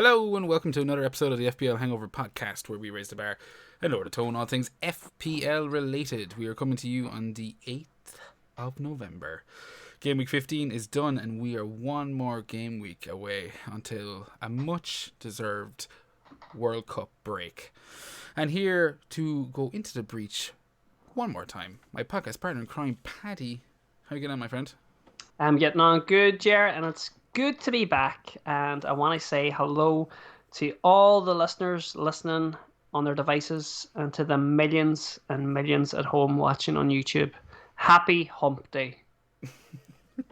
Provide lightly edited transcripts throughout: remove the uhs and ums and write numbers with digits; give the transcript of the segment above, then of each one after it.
Hello and welcome to another episode of the FPL Hangover podcast, where we raise the bar and lower the tone on all things FPL related. We are coming to you on the 8th of November. Game week 15 is done and we are one more game week away until a much deserved World Cup break. And here to go into the breach one more time, my podcast partner in crime, Paddy. How you getting on, my friend? I'm getting on good, Ger, and it's good to be back. And I want to say hello to all the listeners listening on their devices and to the millions and millions at home watching on YouTube. Happy Hump Day. What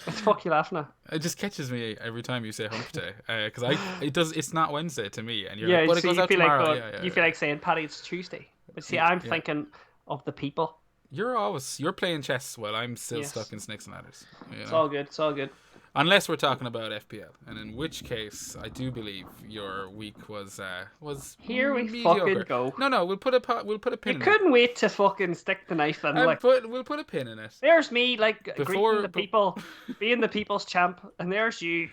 the fuck you laughing at? It just catches me every time you say Hump Day, because it's not Wednesday to me, and you're Yeah, like, but it so goes you out feel tomorrow. like you feel like saying, Paddy, it's Tuesday. But see, I'm thinking of the people. You're playing chess while I'm still Yes. stuck in snakes and ladders. It's all good. It's all good. Unless we're talking about FPL, and in which case I do believe your week was Here we mediocre. fucking go. No, we'll put a pin. You in couldn't wait to fucking stick the knife in. we'll put a pin in it. There's me, greeting the people, being the people's champ, and there's you,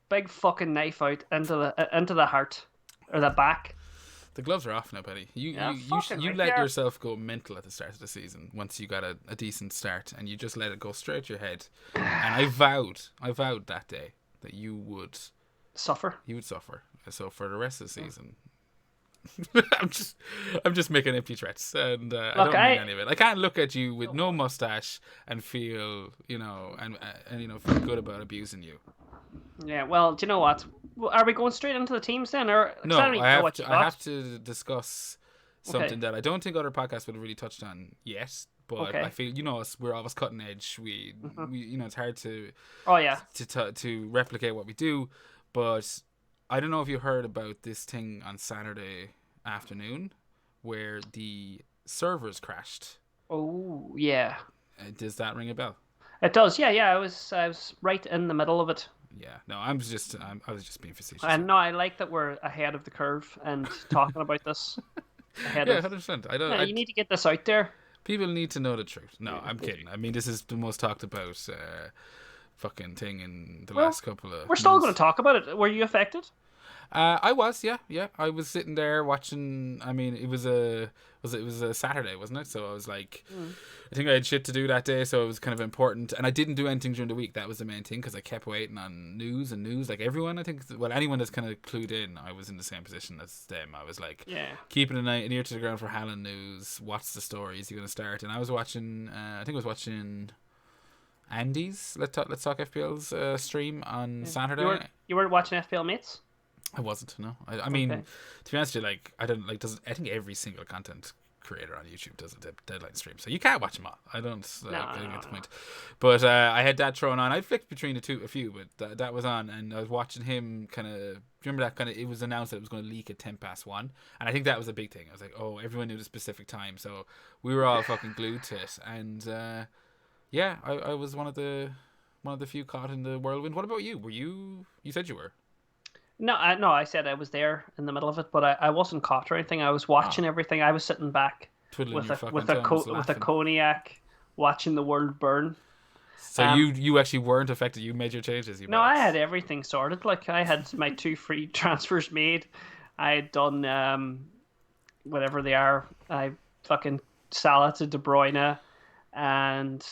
big fucking knife out into the heart or the back. The gloves are off now, Paddy. You right let there. yourself go mental at the start of the season once you got a decent start, and you just let it go straight to your head. And I vowed that day that you would Suffer. So for the rest of the season, I'm just making empty threats, and I don't mean any of it. I can't look at you with no mustache and feel feel good about abusing you. Yeah. Well, do you know what? Are we going straight into the teams then, or No, I have to discuss something that I don't think other podcasts would have really touched on yet. But I feel us, we're always cutting edge. We it's hard to to replicate what we do. But I don't know if you heard about this thing on Saturday afternoon where the servers crashed. Oh yeah. Does that ring a bell? It does. Yeah. I was right in the middle of it. Yeah, no, I was just being facetious. And no, I like that we're ahead of the curve and talking about this. Yeah, 100%. You need to get this out there. People need to know the truth. No, I'm kidding. I mean, this is the most talked about fucking thing in the last couple of. We're still going to talk about it. Were you affected? I was, yeah. I was sitting there watching. I mean, it was a Saturday, wasn't it? So I was like, I think I had shit to do that day, so it was kind of important. And I didn't do anything during the week. That was the main thing, because I kept waiting on news, like everyone. I think, well, anyone that's kind of clued in, I was in the same position as them. I was like, keeping an ear to the ground for Haaland news. What's the story? Is he going to start? And I was watching. Andy's Let's Talk FPL's stream on Saturday. You weren't watching FPL Meets? I wasn't, no. I mean, to be honest with you, I don't I think every single content creator on YouTube does a deadline stream, so you can't watch them all. I don't get the point. But I had that thrown on. I flicked between a few, but that was on, and I was watching him kind of. Remember that kind of? It was announced that it was going to leak at 1:10, and I think that was a big thing. I was like, oh, everyone knew the specific time, so we were all fucking glued to it, and I was one of the few caught in the whirlwind. What about you? Were you? You said you were. No, I said I was there in the middle of it, but I wasn't caught or anything. I was watching everything. I was sitting back with a cognac, watching the world burn. So you actually weren't affected. You made your changes. I had everything sorted. Like, I had my 2 free transfers made. I had done whatever they are. I fucking Salah to De Bruyne, and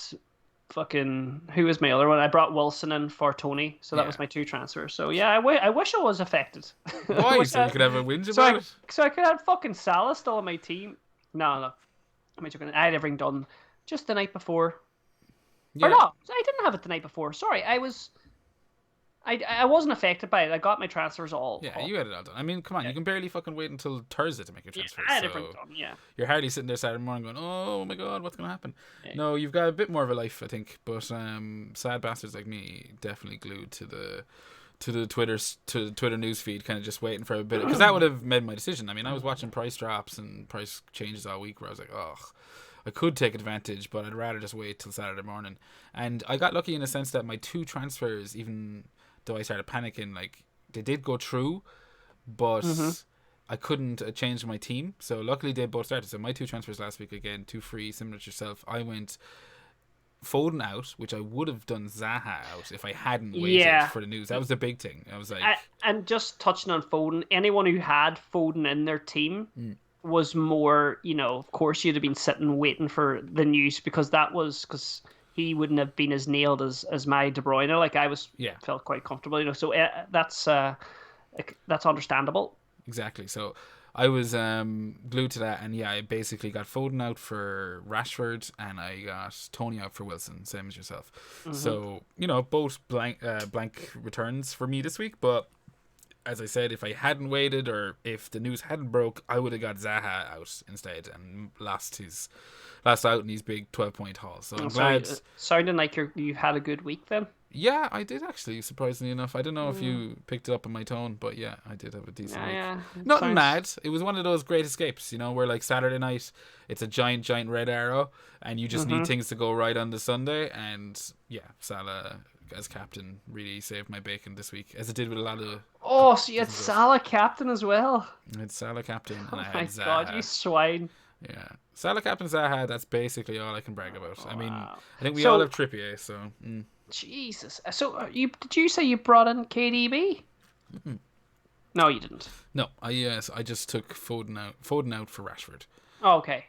fucking, who was my other one? I brought Wilson in for Tony, so that was my 2 transfers. So yeah, I wish I was affected. Why? So you could have a whinge about it? So I could have fucking Salah still on my team. No. I had everything done just the night before. Yeah. Or no, I didn't have it the night before. Sorry, I wasn't affected by it. I got my transfers all. Yeah, you had it all done. I mean, come on, you can barely fucking wait until Thursday to make your transfers. I had everything done, yeah. You're hardly sitting there Saturday morning going, oh my god, what's going to happen? Yeah. No, you've got a bit more of a life, I think. But sad bastards like me definitely glued to the Twitter news feed, kind of just waiting for a bit, because that would have made my decision. I mean, I was watching price drops and price changes all week where I was like, oh, I could take advantage, but I'd rather just wait till Saturday morning. And I got lucky in the sense that my 2 transfers, even though I started panicking, like, they did go through, but I couldn't change my team. So luckily they both started. So my 2 transfers last week, again, 2 free, similar to yourself. I went Foden out, which I would have done Zaha out if I hadn't waited for the news. That was the big thing. I was like, and just touching on Foden, anyone who had Foden in their team was more, of course you'd have been sitting waiting for the news because he wouldn't have been as nailed as my De Bruyne. Like I felt quite comfortable, so that's understandable. Exactly. So I was glued to that, and I basically got Foden out for Rashford, and I got Tony out for Wilson, same as yourself. So both blank returns for me this week. But as I said, if I hadn't waited or if the news hadn't broke, I would have got Zaha out instead and lost out in his big 12-point haul. So I'm glad. Sounding like you've had a good week then. Yeah, I did actually, surprisingly enough. I don't know if you picked it up on my tone, but yeah, I did have a decent week. Yeah, Nothing mad. It was one of those great escapes, where like Saturday night, it's a giant red arrow, and you just need things to go right on the Sunday. And yeah, Salah as captain really saved my bacon this week, as it did with a lot of. Oh, so you had Salah captain as well. I had Salah captain, and I had Zaha. Oh my God, you swine. Yeah, Salah captain Zaha. That's basically all I can brag about. I mean, I think we all have Trippier, so. Jesus. So did you say you brought in KDB? Mm-hmm. No, you didn't. No, I just took Foden out for Rashford. Oh, okay.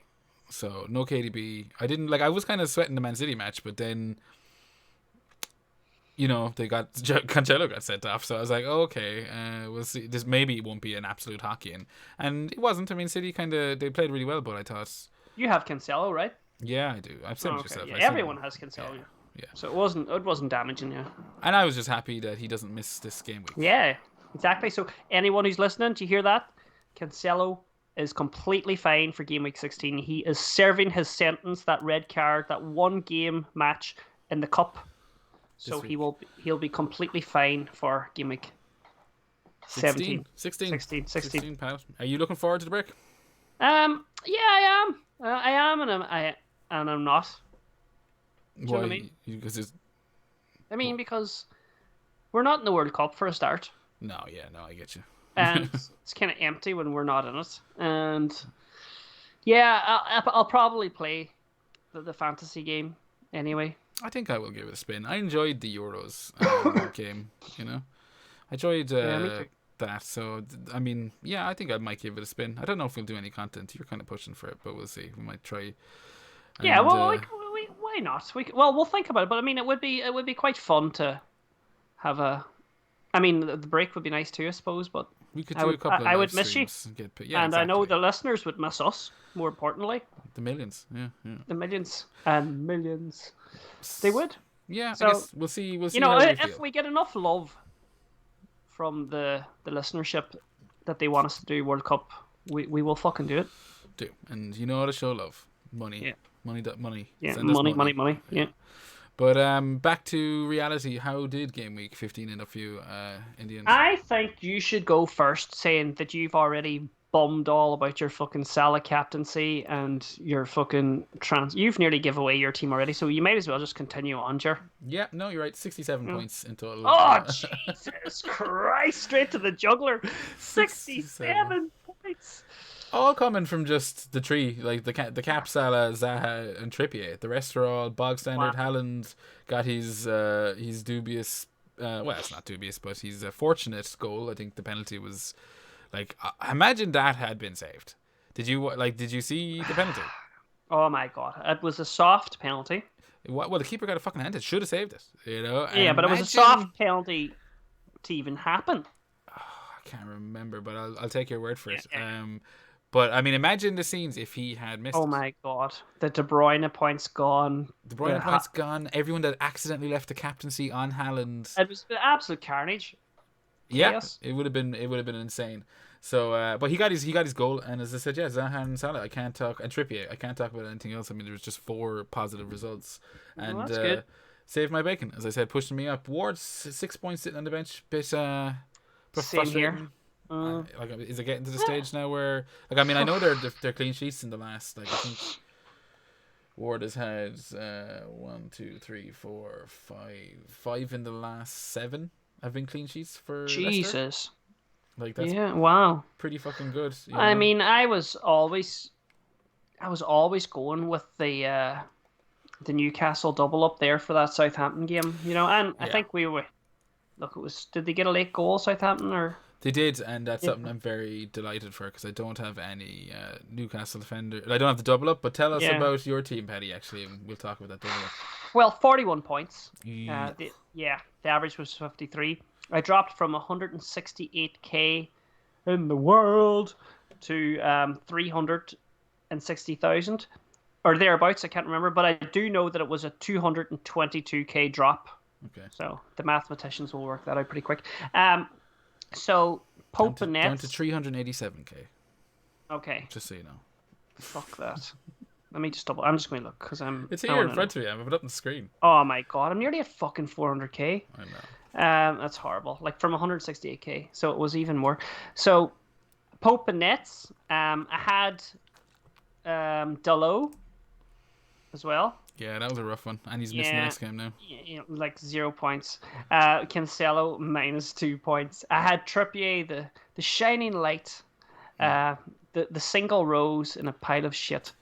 So no KDB. I didn't I was kind of sweating the Man City match, but then Cancelo got sent off, so I was like, oh, okay, we'll see. This maybe it won't be an absolute hockey, and it wasn't. I mean, City they played really well, but I thought you have Cancelo, right? Yeah, I do. I've said it yourself. Yeah, everyone has Cancelo. Yeah. So it wasn't damaging you. And I was just happy that he doesn't miss this game week. Yeah, exactly. So anyone who's listening, do you hear that? Cancelo is completely fine for game week 16. He is serving his sentence, that red card, that one game match in the cup. So he'll be completely fine for game week 17. 16 pounds. Are you looking forward to the break? Yeah, I am. I am, and I'm not. Do you know what I mean? Because we're not in the World Cup for a start. No, I get you. And it's kind of empty when we're not in it. And yeah, I'll probably play the fantasy game anyway. I think I will give it a spin. I enjoyed the Euros game, I enjoyed that. So, I mean, yeah, I think I might give it a spin. I don't know if we'll do any content. You're kind of pushing for it, but we'll see. We might try. And, yeah, well, why not? We'll think about it. But I mean, it would be quite fun to have a. I mean, the break would be nice too, I suppose. But we could do a couple of I would miss you, and exactly. I know the listeners would miss us. More importantly, the millions, the millions and millions, they would. Yeah, so, I guess we'll see. If we get enough love from the listenership that they want us to do World Cup, we will fucking do it. And you know how to show love. Money. Yeah. Money. Yeah, money. Yeah. But back to reality. How did game week 15 end up for you, Indians? I think you should go first, saying that you've already bummed all about your fucking Salah captaincy and your fucking You've nearly give away your team already, so you might as well just continue on, Ger. Yeah, no, you're right. 67 points in total. Oh, Jesus Christ! Straight to the juggler. 67 points. All coming from just the tree, like the cap, Salah, Zaha, and Trippier. The rest are all bog standard. Wow. Haaland got his dubious, well, it's not dubious, but he's a fortunate goal. I think the penalty was, imagine that had been saved. Did you see the penalty? Oh my God, it was a soft penalty. Well, the keeper got a fucking hand. It should have saved it. Yeah, but it was a soft penalty to even happen. Oh, I can't remember, but I'll take your word for it. But, I mean, imagine the scenes if he had missed it. My God. The De Bruyne point's gone. De Bruyne point's gone. Everyone that accidentally left the captaincy on Haaland. It was absolute carnage. Yeah, it would have been insane. So, but he got his goal, and as I said, yeah, Zaha and Salah, and Trippier, I can't talk about anything else. I mean, there was just 4 positive results. And that's good. Saved my bacon, as I said, pushing me up. Ward's 6 points sitting on the bench. Bit Same frustrating. Here. Is it getting to the stage now where I know they're clean sheets in the last, I think Ward has had 1, 2, 3, 4, 5 in the last 7 have been clean sheets for Jesus. Leicester. That's wow, pretty fucking good. I mean, I was always going with the the Newcastle double up there for that Southampton game, you know, and I Yeah. think we were. Look, did they get a late goal, Southampton, or? They did, and that's Yeah. something I'm very delighted for because I don't have any Newcastle defender. I don't have the double up, but tell us Yeah. about your team, Paddy. Actually, and we'll talk about that double up. Well, 41 points. Yeah. The average was 53. I dropped from 168k in the world to 360,000 or thereabouts. I can't remember, but I do know that it was a 222k drop. Okay. So the mathematicians will work that out pretty quick. So Pope and Nets down to 387k. Okay. Just so you know. Fuck that. Let me just double. I'm just going to look because It's here in front of you. I'm up on the screen. Oh my god! I'm nearly at fucking 400k. I know. That's horrible. Like from 168k, so it was even more. So Pope and Nets. I had Dalot as well. Yeah, that was a rough one, and he's missing the next game now. You know, like 0 points. Cancelo -2 points. I had Trippier, the shining light, the single rose in a pile of shit,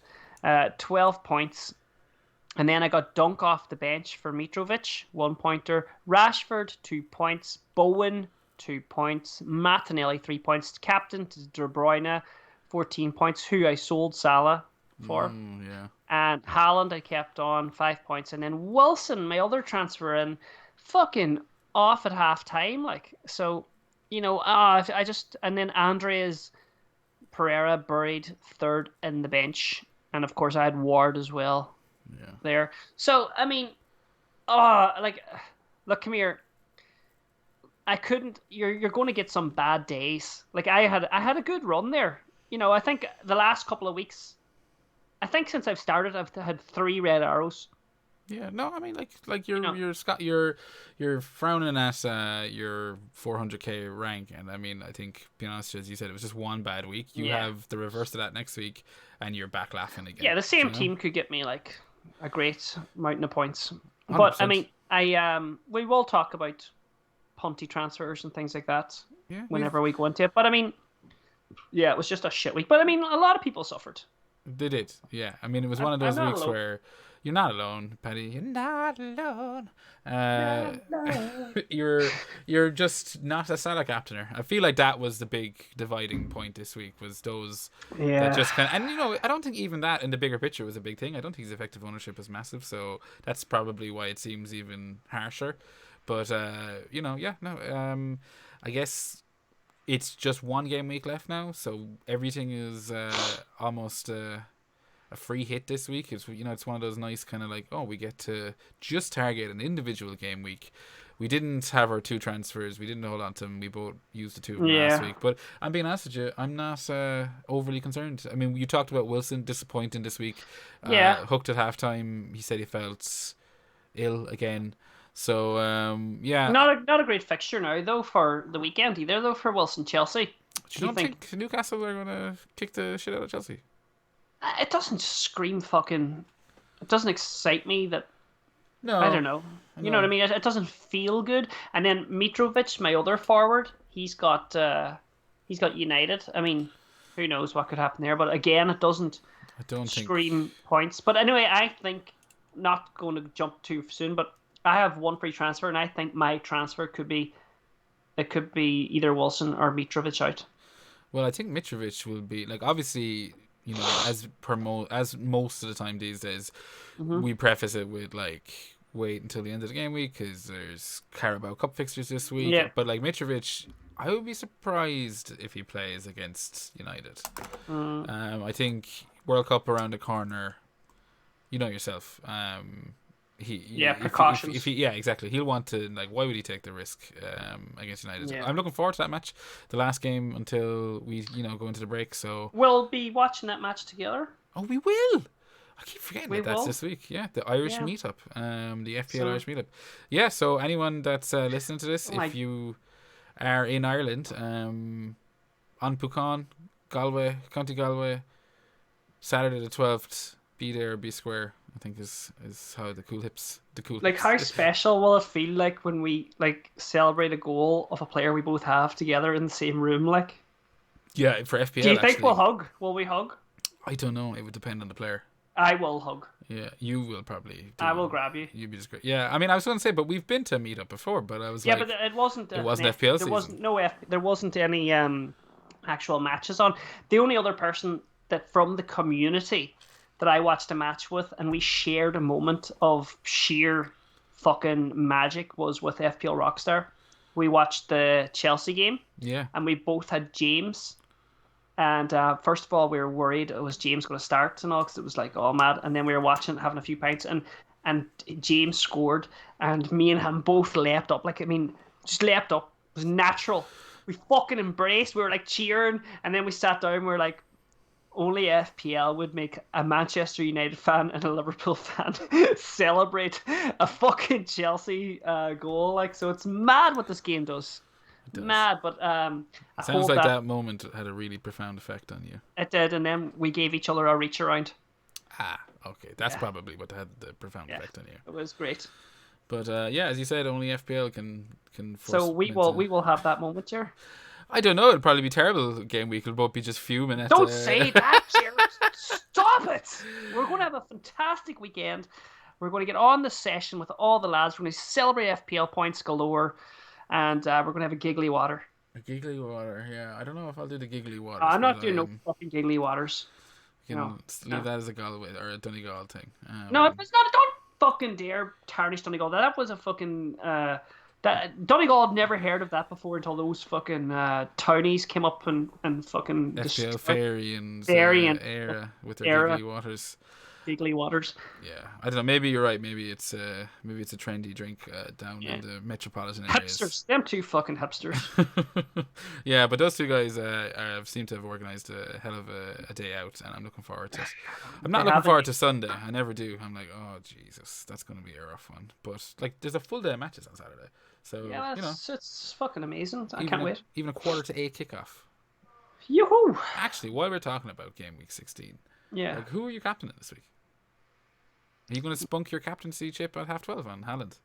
12 points. And then I got Dunk off the bench for Mitrovic, 1 pointer. Rashford, 2 points. Bowen, 2 points. Martinelli, 3 points. Captain to De Bruyne, 14 points, who I sold Salah for. Yeah. And Haaland I kept on, 5 points. And then Wilson, my other transfer in, fucking off at half time. Like, so, you know, and then Andreas Pereira buried third in the bench. And of course I had Ward as well. Yeah. There. So, I mean, look, come here. I couldn't. You're going to get some bad days. Like I had a good run there. You know, I think the last couple of weeks. I think since I've started, I've had 3 red arrows. Yeah, no, I mean, like you're frowning at your 400k rank, and I mean, I think, being honest, as you said, it was just one bad week. You have the reverse of that next week, and you're back laughing again. Yeah, the same team could get me like a great mountain of points. 100%. But I mean, we will talk about punty transfers and things like that whenever we go into it. But I mean, yeah, it was just a shit week. But I mean, a lot of people suffered. They did, yeah. I mean, it was one of those weeks where you're not alone, Paddy. You're not alone. You're just not a Salah captainer. I feel like that was the big dividing point this week. Was those that just kind of, and you know, I don't think even that in the bigger picture was a big thing. I don't think his effective ownership is massive, so that's probably why it seems even harsher. But you know, I guess it's just one game week left now, so everything is almost a free hit this week. It's, you know, it's one of those nice kind of like, oh, we get to just target an individual game week. We didn't have our 2 transfers. We didn't hold on to them. We both used the 2 of them last week. But I'm being honest with you, I'm not overly concerned. I mean, you talked about Wilson disappointing this week. Hooked at halftime. He said he felt ill again. So not a great fixture now though for the weekend either though for Wilson Chelsea. Do you think Newcastle are gonna kick the shit out of Chelsea? It doesn't scream fucking. It doesn't excite me that. No, I don't know. You know what I mean? It doesn't feel good. And then Mitrovic, my other forward, he's got United. I mean, who knows what could happen there? But again, it doesn't. I don't scream points. But anyway, I think not going to jump too soon, but. I have 1 free transfer, and I think my transfer could be either Wilson or Mitrovic out. Well, I think Mitrovic will be, like, obviously, you know, as most of the time these days, we preface it with like, wait until the end of the game week because there's Carabao Cup fixtures this week. Yeah. But like Mitrovic, I would be surprised if he plays against United. I think World Cup around the corner. You know yourself. Precautions. Exactly. He'll want to, like, why would he take the risk against United? Yeah. I'm looking forward to that match, the last game until we, go into the break. So we'll be watching that match together. Oh, we will. I keep forgetting that's this week. Yeah, the Irish meetup, the FPL Irish meetup. Yeah. So anyone that's listening to this, if you are in Ireland, on Pucán, Galway, County Galway, Saturday the 12th, be there, be square. I think is how the cool hips. Like, how special will it feel like when we like celebrate a goal of a player we both have together in the same room? Like, yeah, for FPL. Do you think we'll hug? Will we hug? I don't know. It would depend on the player. I will hug. Yeah, you will probably. I will grab you. You'd be just great. Yeah, I mean, I was going to say, but we've been to a meetup before, but I was Yeah, like, but it wasn't. it wasn't FPL season. There wasn't any actual matches on. The only other person that from the community that I watched a match with, and we shared a moment of sheer fucking magic, was with FPL Rockstar. We watched the Chelsea game. Yeah. And we both had James. And first of all, we were worried it was James going to start and all, because it was like all mad. And then we were watching, having a few pints, and James scored, and me and him both leapt up. Like, I mean, just leapt up. It was natural. We fucking embraced. We were like cheering, and then we sat down. We were like, only FPL would make a Manchester United fan and a Liverpool fan celebrate a fucking Chelsea goal. Like, so it's mad what this game does. Mad, but it sounds like that moment had a really profound effect on you. It did, and then we gave each other a reach around. Ah, okay, that's probably what had the profound effect on you. It was great. But yeah, as you said, only FPL can. So we will have that moment, Ger. I don't know. It'll probably be terrible game week. We'll both be just fuming at. Don't say that, Ger. Stop it. We're going to have a fantastic weekend. We're going to get on the session with all the lads. We're going to celebrate FPL points galore. And we're going to have a giggly water. A giggly water, yeah. I don't know if I'll do the giggly water. I'm not doing no fucking giggly waters. You can leave that as a Galway or a Donegal thing. No, it's not. Don't fucking dare tarnish Donegal. That was a fucking... Donegal had never heard of that before until those fucking townies came up and fucking... FPL Fairy and Era with their giggly waters. Giggly waters. Yeah, I don't know. Maybe you're right. Maybe it's a trendy drink down in the metropolitan areas. Hipsters, them two fucking hipsters. Yeah, but those two guys seem to have organised a hell of a day out, and I'm looking forward to it. I'm not looking forward to Sunday. I never do. I'm like, oh Jesus, that's going to be a rough one. But like, there's a full day of matches on Saturday, so yeah, it's fucking amazing. I can't wait. Even a 7:45 kickoff. Yoo-hoo! Actually, while we're talking about game week 16, like, who are you captaining this week? Are you going to spunk your captaincy chip at 12:30 on Haaland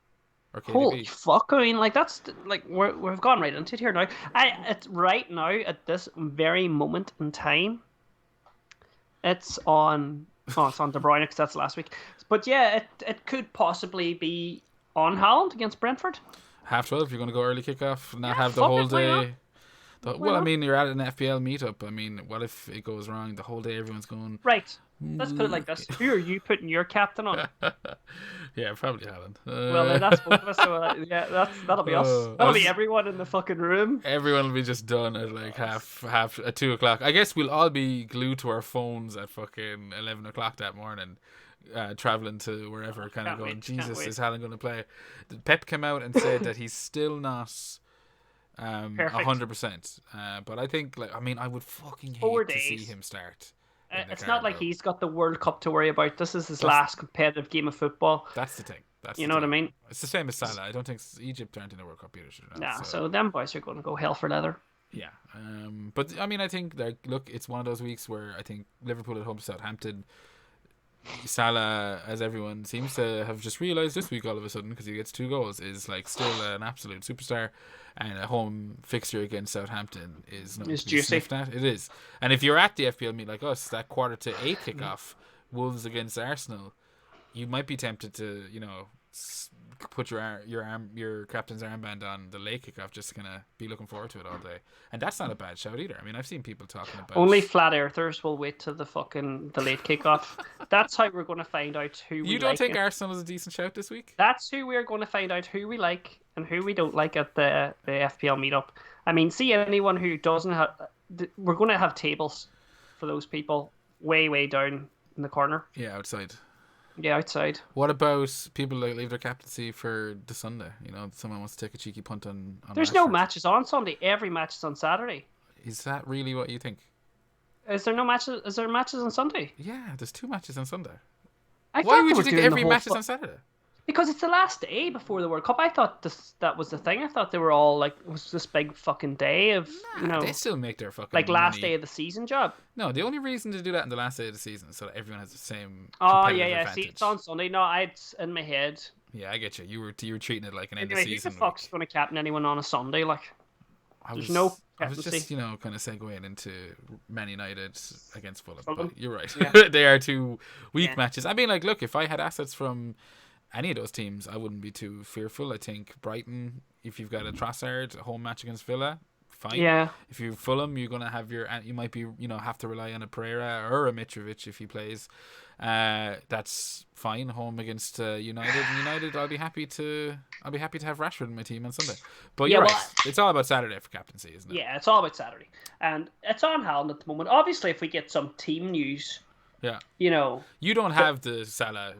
or KDB? Holy fuck! I mean, like, that's like we've gone right into it here now. It's right now at this very moment in time. It's on. Oh, it's on De Bruyne because that's last week. But yeah, it could possibly be on Haaland against Brentford. 12:30. You're going to go early kickoff, not have the whole day. Well, I mean, you're at an FPL meetup. I mean, what if it goes wrong? The whole day, everyone's going. Right. Let's put it like this: who are you putting your captain on? Yeah, probably Haaland. Well, that's both of us. So yeah, that'll be us. That'll be everyone in the fucking room. Everyone will be just done at like half at 2:00. I guess we'll all be glued to our phones at fucking 11:00 that morning. Traveling to wherever, kind of going, Jesus, is Haaland going to play? Pep came out and said that he's still not 100%. But I think, like, I mean, I would fucking hate to see him start. It's not like he's got the World Cup to worry about. This is his last competitive game of football. That's the thing. You know what I mean? It's the same as Salah. I don't think Egypt aren't in the World Cup either. Nah, so them boys are going to go hell for leather. Yeah. But I mean, I think, like, look, it's one of those weeks where I think Liverpool at home to Southampton. Salah, as everyone seems to have just realised this week all of a sudden, because he gets 2 goals, is like still an absolute superstar, and a home fixture against Southampton is not to be sniffed at. It is. And if you're at the FPL meet like us, that 7:45 kickoff, Wolves against Arsenal, you might be tempted to, you know, put your captain's armband on the late kickoff, just gonna be looking forward to it all day. And that's not a bad shout either. I mean, I've seen people talking about only flat earthers will wait till the late kickoff. That's how we're going to find out who we like. You don't think Arsenal is a decent shout this week? That's who we're going to find out who we like and who we don't like at the FPL meetup. I mean, see anyone who doesn't have, we're going to have tables for those people way down in the corner. Yeah, outside. Yeah, outside. What about people that leave their captaincy for the Sunday? You know, someone wants to take a cheeky punt on There's no matches on Sunday. Every match is on Saturday. Is that really what you think? Is there no matches? Is there matches on Sunday? Yeah, there's 2 matches on Sunday. Why would you think every match is on Saturday? Because it's the last day before the World Cup. I thought that was the thing. I thought they were all like, it was this big fucking day of, you know, they still make their fucking like last money. day of the season job. No, the only reason to do that in the last day of the season is so that everyone has the same. Oh yeah. advantage. See, it's on Sunday. No, it's in my head. Yeah, I get you. You were treating it like an end of Anyway, season. who the fuck's going to captain anyone on a Sunday? Like, There's no I was captaincy. just, kind of segueing into Man United against Fulham. Fulham. But you're right. Yeah. They are two weak Yeah. matches. I mean, like, look, if I had assets from any of those teams, I wouldn't be too fearful. I think Brighton, if you've got a Trossard, a home match against Villa, fine. Yeah. If you're Fulham, you're gonna have you might be, have to rely on a Pereira or a Mitrovic if he plays. That's fine. Home against United. And United, I'll be happy to have Rashford in my team on Sunday. But you're right. It's all about Saturday for captaincy, isn't it? Yeah, it's all about Saturday, and it's on Haaland at the moment. Obviously, if we get some team news, yeah, you don't have the Salah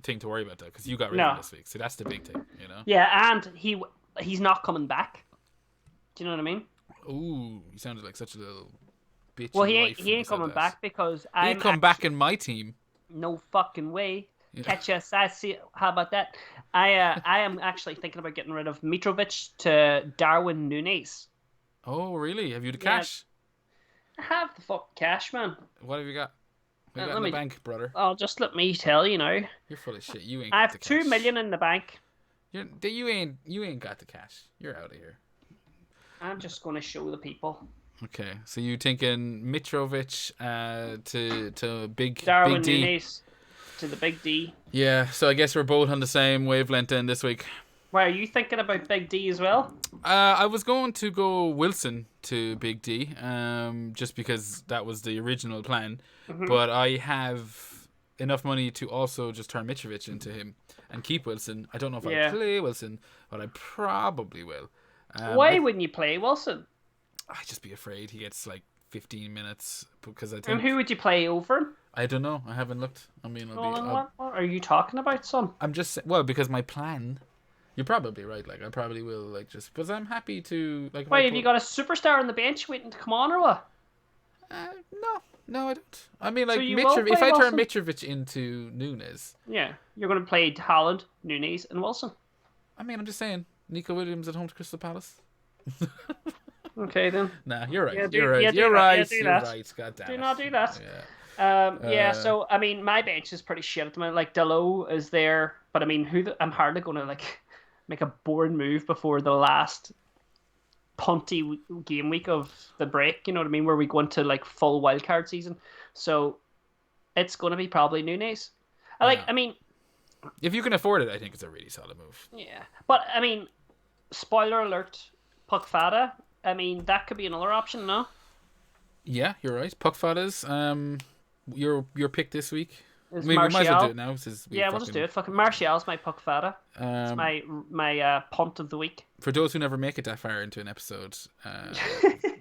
thing to worry about though, because you got rid of him this week, so that's the big thing, Yeah, and he's not coming back. Do you know what I mean? Ooh, you sounded like such a little bitchy. Well, he ain't coming back because he'll come back in my team. No fucking way. Yeah. Catch us. I see. How about that? I am actually thinking about getting rid of Mitrovic to Darwin Núñez. Oh, really? Have you the cash? I have the fucking cash, man. What have you got? What you got in the bank, brother? Oh, just let me tell you now. You're full of shit. You ain't. I have 2 million in the bank. You ain't got the cash. You're out of here. I'm just gonna show the people. Okay, so you thinking Mitrovic to big Darwin big D. Núñez to the big D. Yeah, so I guess we're both on the same wavelength then this week. Why, are you thinking about big D as well? I was going to go Wilson to big D, just because that was the original plan. Mm-hmm. But I have enough money to also just turn Mitrovic into him and keep Wilson. I don't know if I'll play Wilson, but I probably will. Why wouldn't you play Wilson? I'd just be afraid he gets like 15 minutes because I think. And who would you play over him? I don't know. I haven't looked. I mean, what are you talking about, son? I'm just because my plan. You're probably right. Like I probably will like just because I'm happy to like. Why have you got a superstar on the bench waiting to come on or what? No, I don't. I mean, like so if I turn Mitrovic into Núñez. Yeah, you're going to play Haaland, Núñez, and Wilson. I mean, I'm just saying. Nico Williams at home to Crystal Palace. Okay then. Nah, you're right. You're right. You're right. God damn it. Do not do that. Yeah. So I mean, my bench is pretty shit at the moment. Like Delo is there, but I mean, I'm hardly going to like make a boring move before the last punty game week of the break. You know what I mean? Where we go into like full wildcard season. So it's going to be probably Núñez. I mean, if you can afford it, I think it's a really solid move. Yeah, but I mean, spoiler alert, Puck Fada. I mean, that could be another option, no? Yeah, you're right. Puck Fada's your pick this week. We might as well do it now. We'll just do it. Fucking Martial's my Puck Fada. It's my punt of the week. For those who never make it that far into an episode,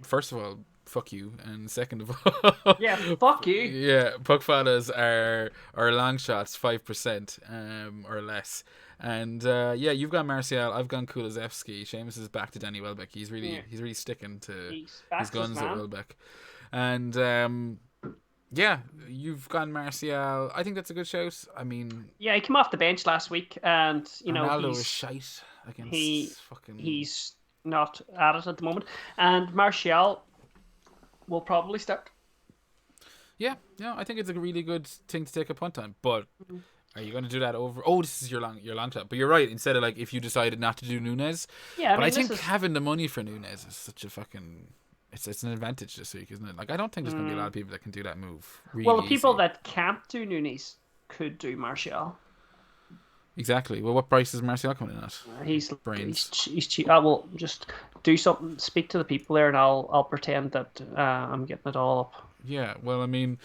first of all, fuck you, and second of all, yeah, fuck you. Yeah, Puck Fadas are long shots 5% or less, and you've gone Martial, I've gone Kulusevski. Seamus is back to Danny Welbeck. He's really sticking to his guns at Welbeck, and you've gone Martial. I think that's a good shout. I mean, he came off the bench last week, and Ronaldo is shite against he's not at it at the moment, and Martial will probably start. Yeah, I think it's a really good thing to take a punt on. But are you going to do that over? Oh, this is your long shot. But you're right. Instead of like if you decided not to do Núñez, I think having the money for Núñez is such a fucking. It's an advantage this week, isn't it? Like I don't think there's going to be a lot of people that can do that move. Really the people that can't do Núñez could do Martial. Exactly. Well, what price is Martial coming in at? He's brains. He's cheap. I will just do something. Speak to the people there, and I'll pretend that I'm getting it all up. Yeah. Well, I mean,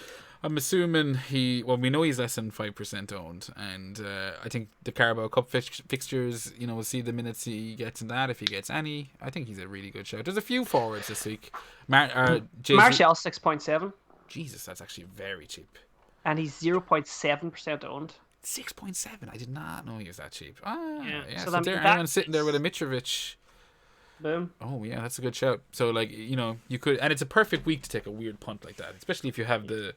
I'm assuming we know he's less than 5% owned, and I think the Carabao Cup fixtures, we'll see the minutes he gets in that if he gets any. I think he's a really good shout. There's a few forwards this week. Martial 6.7. Jesus, that's actually very cheap. And he's 0.7% owned. 6.7. I did not know he was that cheap. Yeah. So I'm sitting there with a Mitrovic. Boom. Oh yeah, that's a good shout. So like you could, and it's a perfect week to take a weird punt like that, especially if you have the.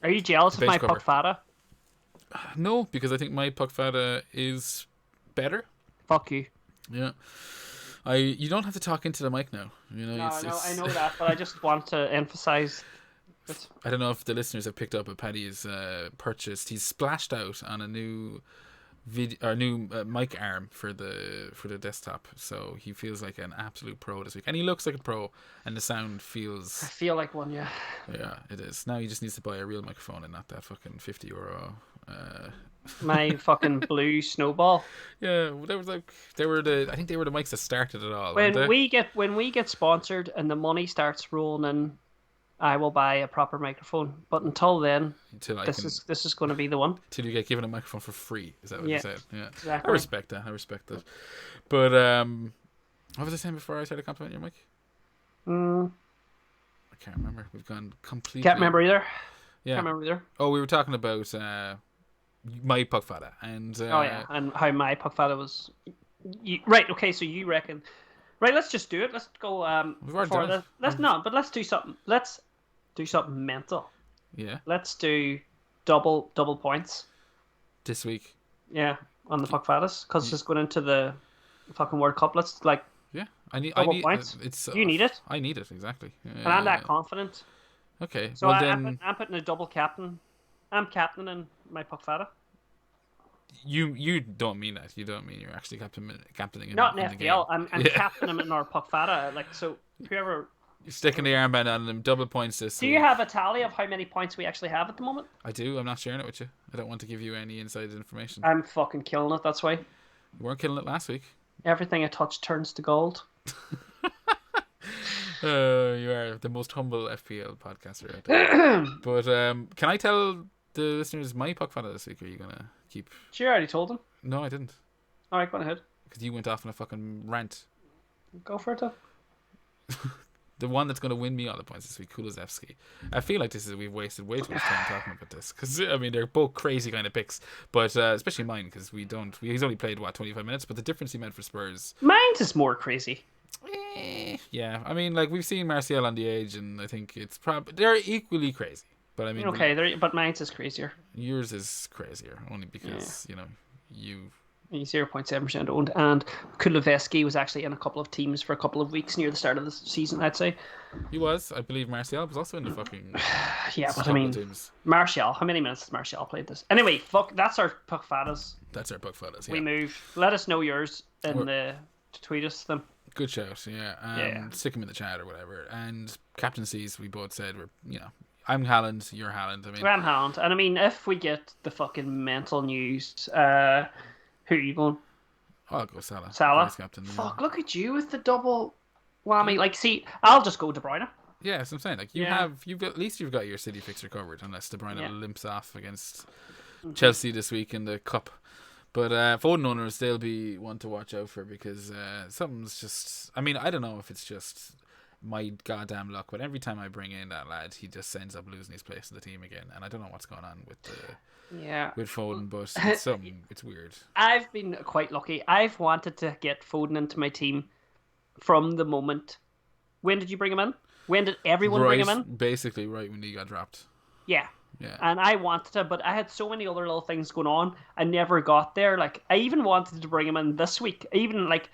Are you jealous of my Puck Fada? No, because I think my Puck Fada is better. Fuck you. Yeah. You don't have to talk into the mic now. I know that, but I just want to emphasize. I don't know if the listeners have picked up, but Paddy has purchased. He's splashed out on a new new mic arm for the desktop, so he feels like an absolute pro this week, and he looks like a pro, and the sound I feels. feel like one, yeah. Yeah, it is. Now he just needs to buy a real microphone and not that fucking €50. My fucking blue snowball. Yeah, there was like I think they were the mics that started it all. Weren't When they? we get sponsored and the money starts rolling in, I will buy a proper microphone. But until then, this is going to be the one. Till you get given a microphone for free. Is that what you said? Yeah, exactly. I respect that. But what was I saying before I started complimenting your mic? I can't remember. We've gone completely. Can't remember either. Yeah. Can't remember either. Oh, we were talking about my puck fada and. And how my puck fada was. Right. Okay. So you reckon? Right. Let's just do it. Let's go. Let's do something. Let's do something mental. Yeah. Let's do double points this week. Yeah, on the puck fadas because it's going into the fucking World Cup. Let's Yeah, I need points. It's you need it. I need it exactly. And I'm that confident. Okay. So I'm putting a double captain. I'm captaining my puck fada. You don't mean that. You don't mean you're actually captaining. Not in FPL. I'm captaining in our puck fada. Like so, whoever. You're sticking the armband on them, double points this week. Do you have a tally of how many points we actually have at the moment? I do. I'm not sharing it with you. I don't want to give you any inside information. I'm fucking killing it. That's why. You weren't killing it last week. Everything I touch turns to gold. You are the most humble FPL podcaster out there. But can I tell the listeners my puck fada this week? Or are you gonna keep? Sure, I already told them. No, I didn't. All right, go ahead. Because you went off on a fucking rant. Go for it, though. The one that's going to win me all the points this week, Kulusevski. I feel like we've wasted way too much time talking about this because I mean they're both crazy kind of picks, but especially mine because he's only played 25 minutes, but the difference he meant for Spurs. Mine's is more crazy. Yeah, I mean like we've seen Martial on the edge, and I think it's probably they're equally crazy. But I mean, but mine's is crazier. Yours is crazier only because you. He's 0.7% owned, and Kulusevski was actually in a couple of teams for a couple of weeks near the start of the season, I'd say. He was. I believe Martial was also in the fucking... Yeah, but I mean, teams. Martial, how many minutes has Martial played this? Anyway, that's our puck fadas. That's our puck fadas, yeah. We move. Let us know yours and tweet us them. Good shout, yeah. Stick them in the chat or whatever. And captaincies, we both said, I'm Haaland, you're Haaland. I'm Haaland. And I mean, if we get the fucking mental news... who are you going? I'll go Salah. Captain, fuck, look at you with the double whammy. Like, see, I'll just go De Bruyne. Yeah, that's what I'm saying. Like, at least you've got your City fixture covered, unless De Bruyne limps off against Chelsea this week in the Cup. But Foden owners, they'll be one to watch out for because something's just... I mean, I don't know if it's just my goddamn luck, but every time I bring in that lad, he just ends up losing his place in the team again, and I don't know what's going on with with Foden, but it's weird. I've been quite lucky. I've wanted to get Foden into my team from the moment. When did you bring him in? When did everyone bring him in? Basically, right when he got dropped. Yeah. And I wanted to, but I had so many other little things going on. I never got there. Like, I even wanted to bring him in this week. Even like,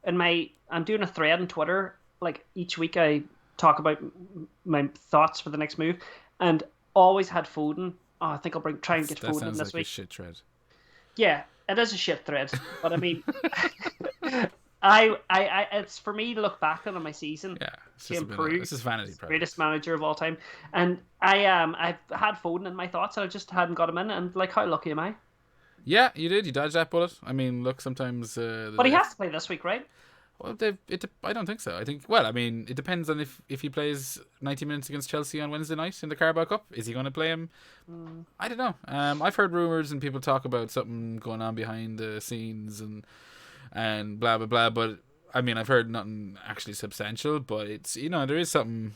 I'm doing a thread on Twitter. Like each week, I talk about my thoughts for the next move, and always had Foden. Oh, I think I'll try and get Foden in this week. A shit thread. Yeah, it is a shit thread, but I mean, I it's for me to look back on my season. Yeah, to improve. This is vanity. Greatest manager of all time, and I've had Foden in my thoughts, and I just hadn't got him in. And like, how lucky am I? Yeah, you did. You dodged that bullet. I mean, look, sometimes. But he has to play this week, right? Well, I don't think so. I think, well, I mean, it depends on if he plays 90 minutes against Chelsea on Wednesday night in the Carabao Cup. Is he going to play him? I don't know. I've heard rumours and people talk about something going on behind the scenes and blah, blah, blah. But, I mean, I've heard nothing actually substantial. But it's, there is something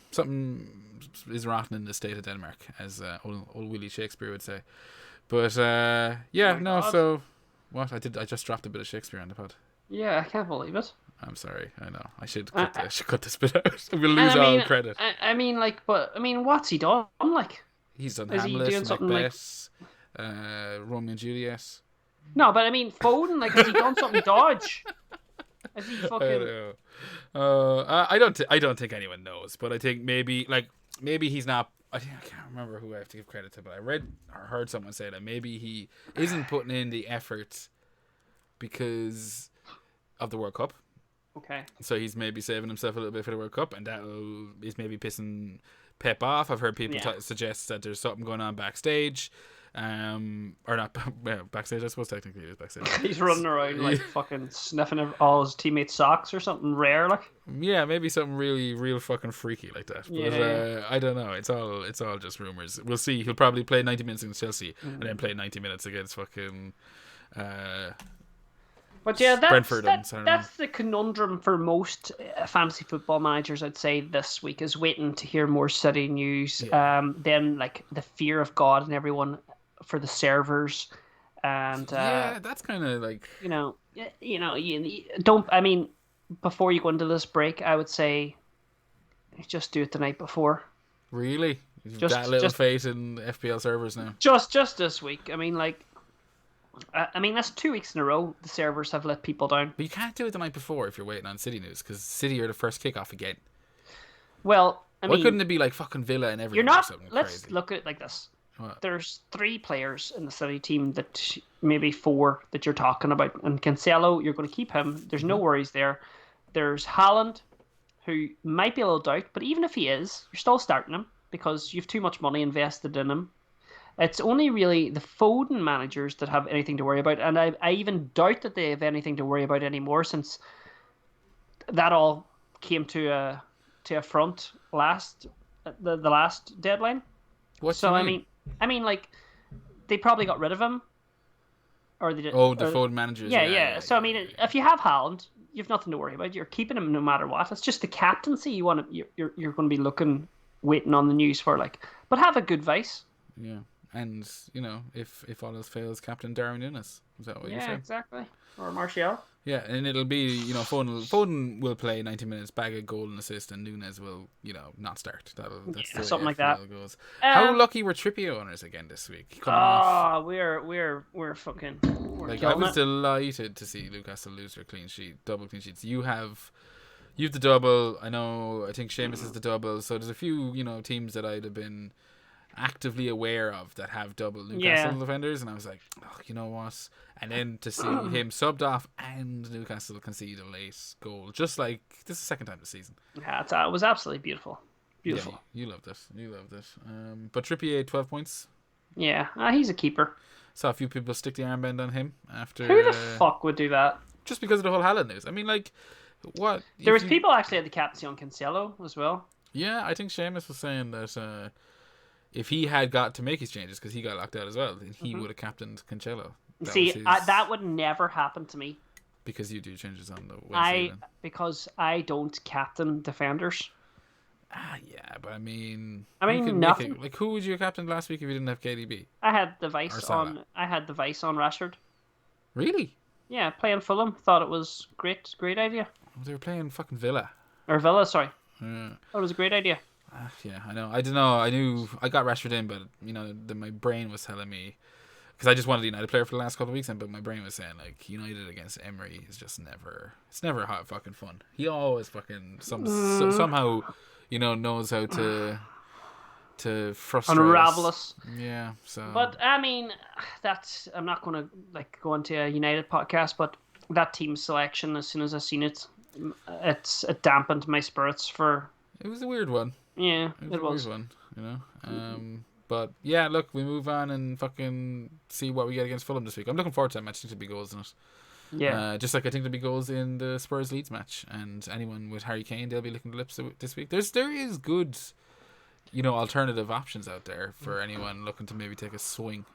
is rotten in the state of Denmark, as old Willie Shakespeare would say. But, so... What? I just dropped a bit of Shakespeare on the pod. Yeah, I can't believe it. I'm sorry. I know. I should cut this bit out. We'll lose all credit. I mean, what's he done? Like, he's done Hamlet, Macbeth, Romeo and Juliet. No, but I mean, Foden. Like, has he done something dodge? Has he fucking? I don't think anyone knows, but I think maybe he's not I think I can't remember who I have to give credit to, but I read or heard someone say that maybe he isn't putting in the effort because of the World Cup. Okay. So he's maybe saving himself a little bit for the World Cup, and that is maybe pissing Pep off. I've heard people suggest that there's something going on backstage. Or not backstage. I suppose technically it is backstage. He's running around like fucking sniffing all his teammates' socks or something rare, like. Yeah, maybe something really, real fucking freaky like that. But I don't know. It's all just rumors. We'll see. He'll probably play 90 minutes against Chelsea and then play 90 minutes against fucking. But yeah, that's Brentford that's the conundrum for most fantasy football managers, I'd say, this week, is waiting to hear more City news. Yeah. Then like the fear of God and everyone for the servers, and that's kind of like you don't. I mean, before you go into this break, I would say just do it the night before. Really, that little faith in FPL servers now. Just this week. I mean, like. That's 2 weeks in a row the servers have let people down. But you can't do it the night before if you're waiting on City news, because City are the first kickoff again. Well, why couldn't it be like fucking Villa and everything? You're not. Or something let's crazy? Look at it like this. What? There's 3 players in the City team that maybe 4 that you're talking about, and Cancelo, you're going to keep him. There's no worries there. There's Haaland, who might be a little doubt, but even if he is, you're still starting him because you've too much money invested in him. It's only really the Foden managers that have anything to worry about, and I even doubt that they have anything to worry about anymore, since that all came to a front the last deadline. What? So I mean, like they probably got rid of him, or they did. Oh, the Foden managers. Yeah. So I mean, if you have Haaland, you've nothing to worry about. You're keeping him no matter what. It's just the captaincy you're going to be waiting on the news for, like. But have a good vice. Yeah. And, if all else fails, Captain Darwin Núñez. Is that what you said? Yeah, exactly. Or Martial. Yeah, and it'll be, Foden will play 90 minutes, bag a goal and assist, and Núñez will, not start. That's something like that. Goes. How lucky were Trippier owners again this week? We're fucking. I was delighted to see Newcastle lose their double clean sheets. You've the double. I think Seamus is the double. So there's a few, teams that I'd have been actively aware of that have double Newcastle defenders, and I was like, oh, you know what? And then to see him subbed off and Newcastle concede a late goal, just like this is the second time this season. Yeah, it was absolutely beautiful. Beautiful. Yeah, you loved it. But Trippier 12 points. Yeah, he's a keeper. Saw a few people stick the armband on him after. Who the fuck would do that? Just because of the whole Haaland news. I mean, like, what? There was people actually at the captaincy on Cancelo as well. Yeah, I think Seamus was saying that. If he had got to make his changes, because he got locked out as well, then he would have captained Cancelo. That would never happen to me. Because you do changes on the Wednesday. Because I don't captain defenders. Yeah, but I mean nothing. Like, who would you have captained last week if you didn't have KDB? I had the vice on Rashford. Really? Yeah, playing Fulham. Thought it was great idea. They were playing fucking Villa. Or Villa, sorry. Yeah. Thought it was a great idea. Yeah, I know. I don't know. I knew I got Rashford in, but my brain was telling me, because I just wanted a United player for the last couple of weeks, but my brain was saying like United against Emery is just never. It's never hot fucking fun. He always fucking somehow, knows how to frustrate unravel us. Yeah. So. But I mean, I'm not going to go into a United podcast, but that team selection, as soon as I seen it, it dampened my spirits for. It was a weird one. Yeah, it was a weird one, But yeah, look, we move on and fucking see what we get against Fulham this week. I'm looking forward to that match. I think there'll be goals in it. Yeah. Just like I think there'll be goals in the Spurs Leeds match, and anyone with Harry Kane, they'll be licking the lips this week. There is good, alternative options out there for anyone looking to maybe take a swing.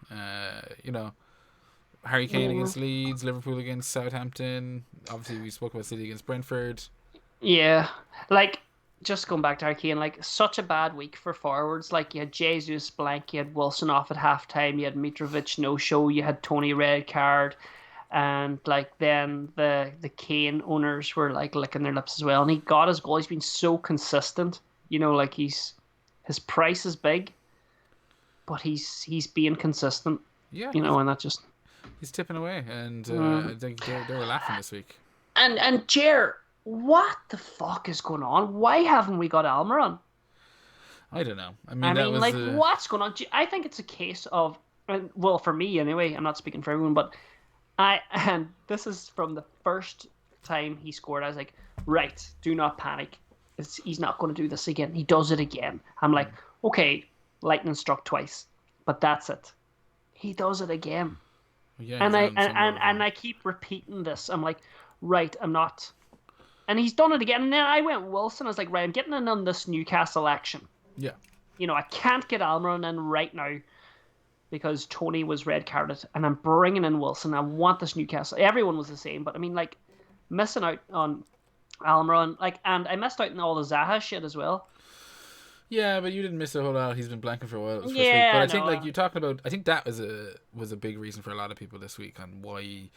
Harry Kane against Leeds, Liverpool against Southampton. Obviously, we spoke about City against Brentford. Yeah, just going back to Harry Kane, such a bad week for forwards. You had Jesus blank, you had Wilson off at halftime, you had Mitrovic no show, you had Tony red card, and then the Kane owners were licking their lips as well. And he got his goal. He's been so consistent. His price is big, but he's being consistent. Yeah, and that just he's tipping away, and I think they were laughing this week. And Ger. What the fuck is going on? Why haven't we got Almiron? I don't know. I mean, that was like, what's going on? I think it's a case of, well, for me anyway, I'm not speaking for everyone, but and this is from the first time he scored. I was like, right, do not panic. He's not going to do this again. He does it again. I'm like, okay, lightning struck twice, but that's it. He does it again. Yeah, and I keep repeating this. I'm like, right, I'm not. And he's done it again. And then I went Wilson. I was like, right, I'm getting in on this Newcastle action. Yeah. I can't get Almiron in right now because Tony was red carded, and I'm bringing in Wilson. I want this Newcastle. Everyone was the same, but I mean, like, missing out on Almiron, like, and I missed out on all the Zaha shit as well. Yeah, but you didn't miss a whole lot. He's been blanking for a while. Yeah, but I think like you're talking about. I think that was a big reason for a lot of people this week on why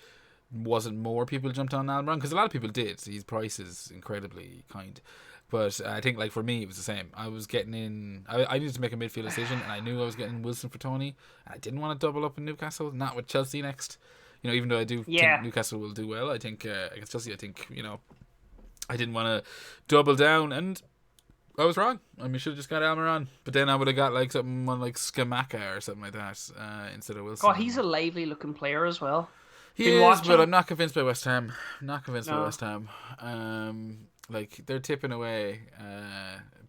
wasn't more people jumped on Almiron, because a lot of people did. So his price is incredibly kind. But I think, like, for me, it was the same. I was getting in... I needed to make a midfield decision, and I knew I was getting Wilson for Tony, and I didn't want to double up in Newcastle, not with Chelsea next. Even though I do think Newcastle will do well, I think against Chelsea, I think, I didn't want to double down, and I was wrong. I mean, should have just got Almiron. But then I would have got, like, someone like Skamaka or something like that instead of Wilson. Oh, he's a lively-looking player as well. He is, but I'm not convinced by West Ham. Like, they're tipping away.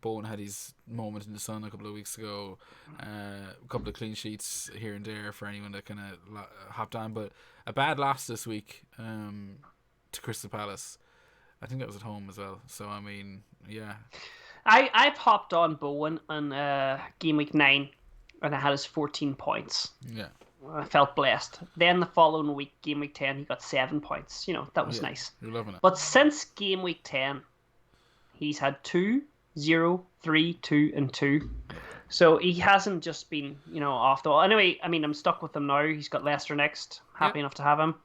Bowen had his moment in the sun a couple of weeks ago. A couple of clean sheets here and there for anyone that kind of hopped on. But a bad loss this week to Crystal Palace. I think that was at home as well. So, I mean, yeah. I've hopped on Bowen on game week 9, and I had his 14 points. Yeah. I felt blessed. Then the following week, game week 10, he got 7 points. That was nice. You're loving it. But since game week 10, he's had 2, 0, 3, 2, and 2. So he hasn't just been, off the wall. Anyway, I mean, I'm stuck with him now. He's got Leicester next. Happy enough to have him.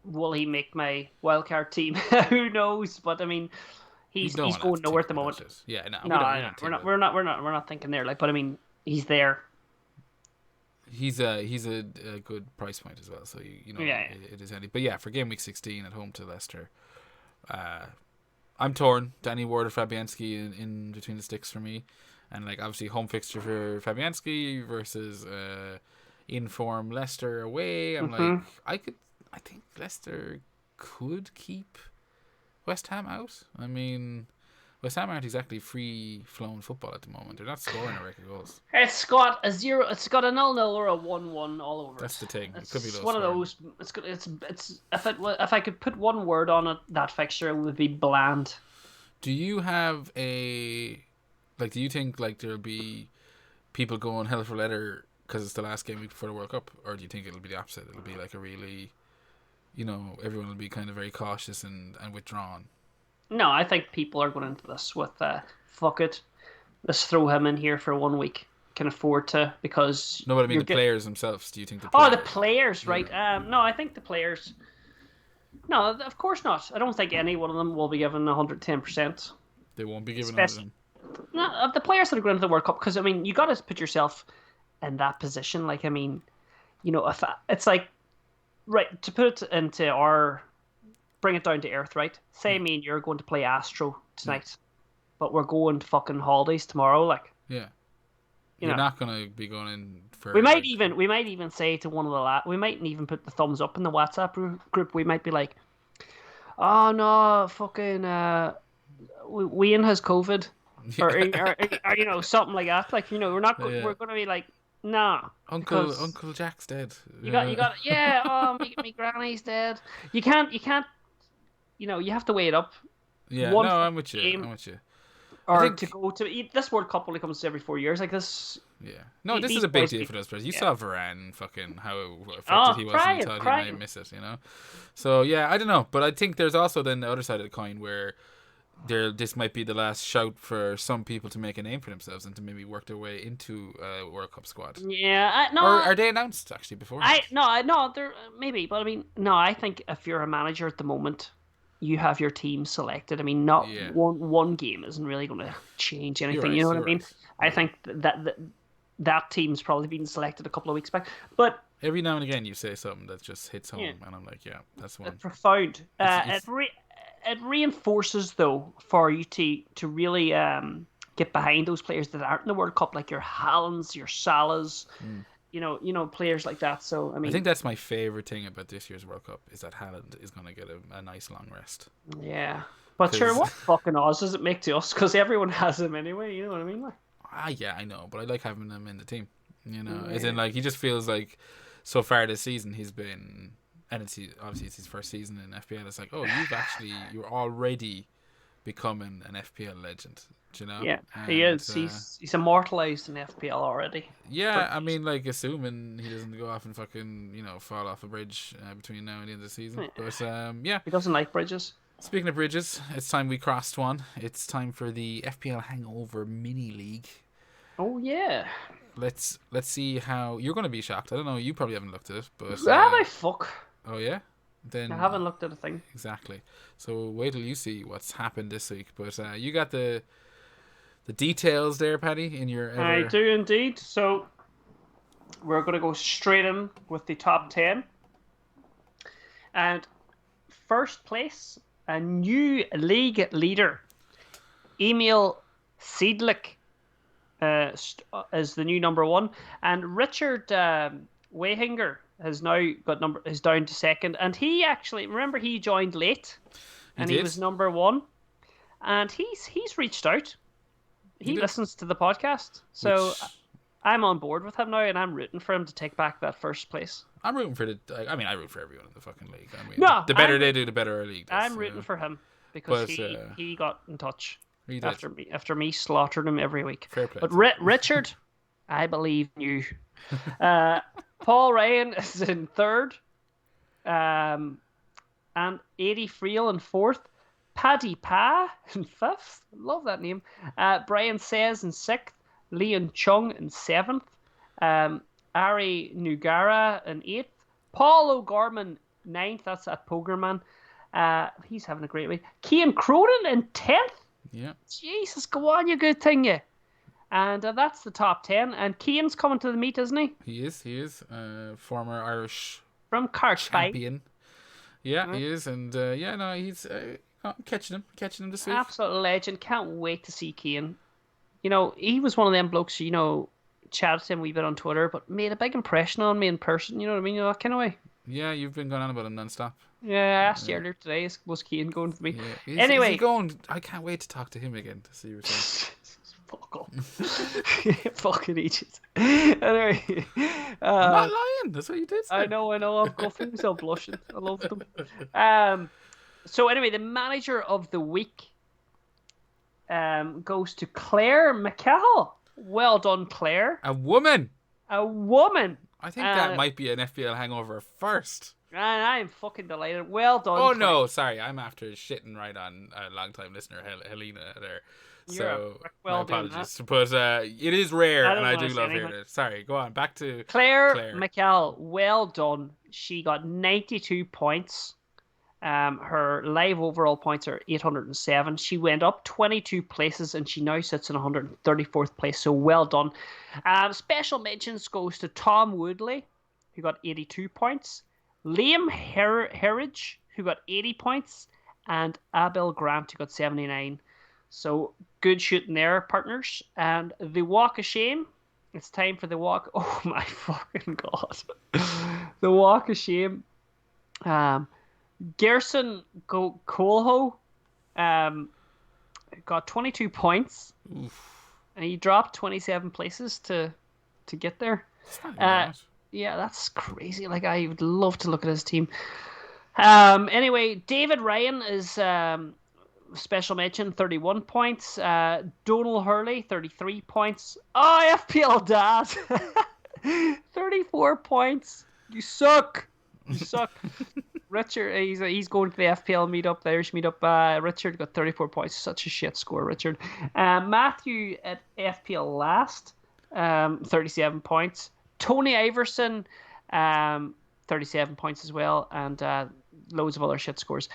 Will he make my wildcard team? Who knows? But I mean, he's going nowhere at the moment. Yeah, we're not thinking there. Like, but I mean, he's there. He's a good price point as well, so it is handy. But yeah, for game week 16 at home to Leicester, I'm torn. Danny Ward or Fabianski in between the sticks for me, and like obviously home fixture for Fabianski versus in form Leicester away. I'm like I think Leicester could keep West Ham out. I mean, West Ham aren't exactly free-flowing football at the moment. They're not scoring a record of goals. It's got a 0. It's got a 0-0 or a 1-1 all over. That's the thing. It's it could be one of those. It's if I could put one word on it, that fixture would be bland. Do you have do you think like there'll be people going hell for leather because it's the last game week before the World Cup, or do you think it'll be the opposite? It'll be like a really, everyone will be kind of very cautious and withdrawn. No, I think people are going into this with fuck it, let's throw him in here for 1 week. Can afford to, because no, but I mean the players themselves. Do you think the players, right? No, I think the players. No, of course not. I don't think any one of them will be given 110%. They won't be given 100%. No, of the players that are going into the World Cup, because I mean, you got to put yourself in that position. Like, I mean, if it's like, right, to put it into bring it down to earth, right? Say me and you're going to play Astro tonight, but we're going to fucking holidays tomorrow, like. Yeah. You're not going to be going in for... We might even say to one of the we mightn't even put the thumbs up in the WhatsApp group. We might be like, oh no, fucking Wayne has COVID. Or something like that. Like, we're not we're going to be like, nah. Uncle Jack's dead. You got me granny's dead. You can't you have to weigh it up. Yeah, I'm with you. Or to go to this World Cup only comes every 4 years, like this. Yeah, no, this is a big deal for those players. You saw Varane, fucking how affected he was, and you thought he might miss it, So yeah, I don't know, but I think there's also then the other side of the coin where this might be the last shout for some people to make a name for themselves and to maybe work their way into a World Cup squad. Yeah, no. Or are they announced actually before? They're maybe, but I mean, no, I think if you're a manager at the moment, you have your team selected. I mean, not one game isn't really going to change anything. You know what I mean? Right. I think that team's probably been selected a couple of weeks back. But every now and again, you say something that just hits home, and I'm like, yeah, that's one. It's profound. It reinforces though for you to really get behind those players that aren't in the World Cup, like your Haalands, your Salahs, players like that. So I I think mean, that's my favorite thing about this year's World Cup is that Haaland is going to get a nice long rest. yeah. But sure, Because what fucking odds does it make to us? Because everyone has him anyway. You know what I mean? Like, yeah, I know, but I like having him in the team. As yeah. in like he just feels like so far this season he's been, and obviously it's his first season in FPL. It's like, oh, you're already becoming an FPL legend. Do you know? Yeah, he And is. He's immortalized in FPL already. yeah, I mean, like assuming he doesn't go off and fucking fall off a bridge between now and the end of the season. But yeah. He doesn't like bridges. Speaking of bridges, it's time we crossed one. It's time for the FPL Hangover mini league. Oh yeah. Let's see how you're going to be shocked. I don't know. You probably haven't looked at it, but Ah, fuck. oh yeah, then I haven't looked at a thing. exactly. So wait till you see what's happened this week. But you got the details there, Paddy, in your. I do indeed. So we're going to go straight in with the top 10. And first place, a new league leader, Emil Siedlik, is the new number 1, and Richard Weyhinger has now is down to second, and he actually he joined late, and he was number 1, and he's reached out. He listens to the podcast, so I'm on board with him now, and I'm rooting for him to take back that first place. I'm rooting for I root for everyone in the fucking league. I mean, no, the better they do, the better our league does. I'm rooting for him because he got in touch after me slaughtered him every week. Fair play. But Richard, I believe in you. Paul Ryan is in third, and 80 Friel in fourth. Paddy Pa in fifth. Love that name. Brian Says in sixth. Leon Chung in seventh. Ari Nugara in eighth. Paul O'Gorman ninth. That's at Pogerman. He's having a great week. Cian Cronin in 10th. Yeah. Jesus, go on, you good thing, you. And that's the top 10. And Cian's coming to the meet, isn't he? He is. Former Irish from Cartspite champion. Yeah, he is. And he's catching him this week. Absolute legend. Can't wait to see Cian. He was one of them blokes, chatted to him a wee bit on Twitter, but made a big impression on me in person. You know what I mean? That kind of way. Yeah, you've been going on about him non-stop. Yeah, I asked you earlier today, was Cian going to me? Yeah. Is he going? I can't wait to talk to him again to see what Fuck off. Fucking Egypt. Anyway. I'm not lying. That's what you did say. I know. I'm guffing myself blushing. I love them. So anyway, the manager of the week goes to Claire McCall. Well done, Claire. A woman. I think that might be an FPL Hangover first. And I'm fucking delighted. Well done. Oh, Claire. No, sorry. I'm after shitting right on a long-time listener, Helena, there. So, my apologies. But it is rare, and I do love hearing it. Sorry, go on. Back to Claire McCall. Well done. She got 92 points. Her live overall points are 807. She went up 22 places and she now sits in 134th place. So well done. Special mentions goes to Tom Woodley, who got 82 points. Liam Herridge, who got 80 points. And Abel Grant, who got 79. So good shooting there, partners. And the Walk of Shame. It's time for the walk. Oh my fucking God. The Walk of Shame. Gerson Coelho got 22 points. Oof. And he dropped 27 places to get there. Yeah, that's crazy. Like, I would love to look at his team. Anyway, David Ryan is special mention, 31 points. Donal Hurley, 33 points. Oh, FPL Dad, 34 points. You suck. Richard, he's going to the FPL meetup, the Irish meetup. Richard got 34 points. Such a shit score, Richard. Matthew at FPL Last, 37 points. Tony Iverson, 37 points as well, and loads of other shit scores.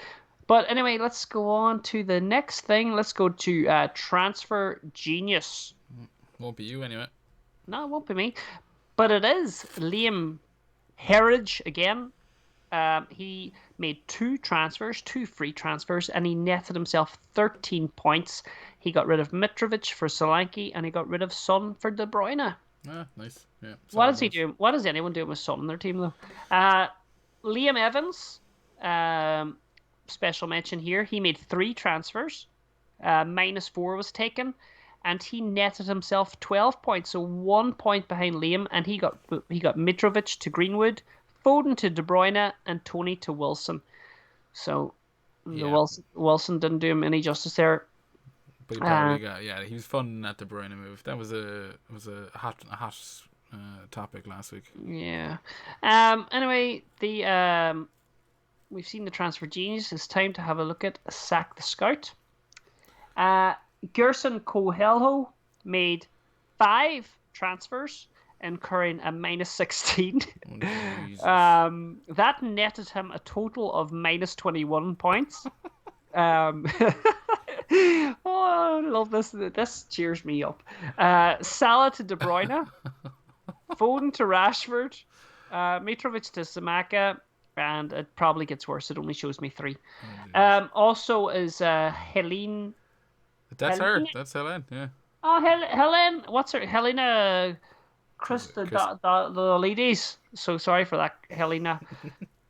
But anyway, let's go on to the next thing. Let's go to Transfer Genius. Won't be you anyway. No, it won't be me. But it is Liam Herridge again. He made 2 free transfers, and he netted himself 13 points. He got rid of Mitrovic for Solanke, and he got rid of Son for De Bruyne. Ah, nice. Yeah. What is he doing? What is anyone doing with Son on their team, though? Liam Evans, special mention here. He made 3 transfers. -4 was taken, and he netted himself 12 points, so 1 point behind Liam, and he got Mitrovic to Greenwood, Foden to De Bruyne, and Tony to Wilson. So Wilson didn't do him any justice there. But he probably he was fun at the De Bruyne move. That was a hot topic last week. Yeah. Anyway, we've seen the transfer genius. It's time to have a look at Sack the Scout. Gerson Coelho made 5 transfers, incurring a -16. That netted him a total of -21 points. Oh, I love this. This cheers me up. Salah to De Bruyne, Foden to Rashford, Mitrovic to Samaka, and it probably gets worse. It only shows me 3. Also is Helene. That's her. That's Helen. Yeah. Oh, Helen. What's her? Helena. The ladies. So sorry for that, Helena.